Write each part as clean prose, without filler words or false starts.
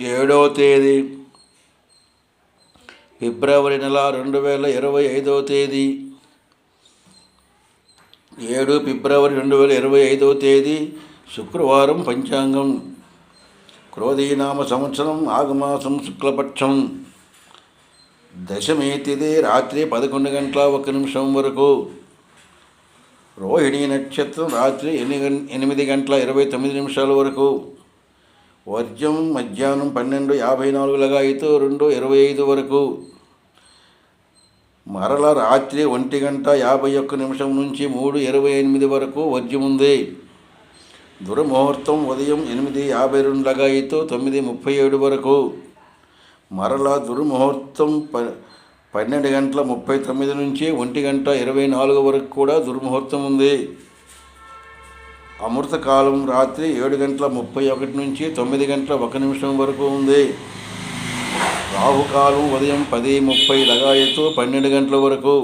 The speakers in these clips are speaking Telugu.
7వ తేదీ ఫిబ్రవరి నెల 2025వ తేదీ 7 ఫిబ్రవరి 2025వ తేదీ శుక్రవారం. పంచాంగం క్రోధీనామ సంవత్సరం ఆగమాసం శుక్లపక్షం. దశమి తిథి రాత్రి 11:01 వరకు. రోహిణీ నక్షత్రం రాత్రి 8:29 వరకు. వర్జం మధ్యాహ్నం 12:54 లగాయితూ 2:25 వరకు. మరల రాత్రి 1:51 నుంచి 3:28 వరకు వర్జం ఉంది. దుర్ముహూర్తం ఉదయం 8:52 లగాయితూ 9:37 వరకు. మరల దుర్ముహూర్తం 12:39 నుంచి 1:24 వరకు కూడా దుర్ముహూర్తం ఉంది. అమృతకాలం రాత్రి 7:31 నుంచి 9:01 వరకు ఉంది. రాహుకాలం ఉదయం 10:30 లగాయతూ 12 గంటల వరకు.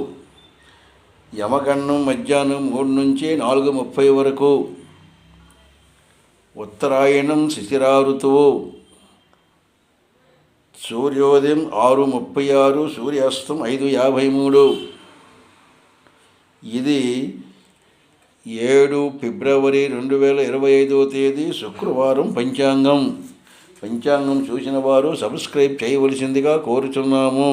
యమగండం మధ్యాహ్నం 3 నుంచి 4:30 వరకు. ఉత్తరాయణం శిశిర ఋతువు. సూర్యోదయం 6:36, సూర్యాస్తం 5:53. ఇది 7 ఫిబ్రవరి 2025వ తేదీ శుక్రవారం పంచాంగం. పంచాంగం చూసిన వారు సబ్స్క్రైబ్ చేయవలసిందిగా కోరుచున్నాము.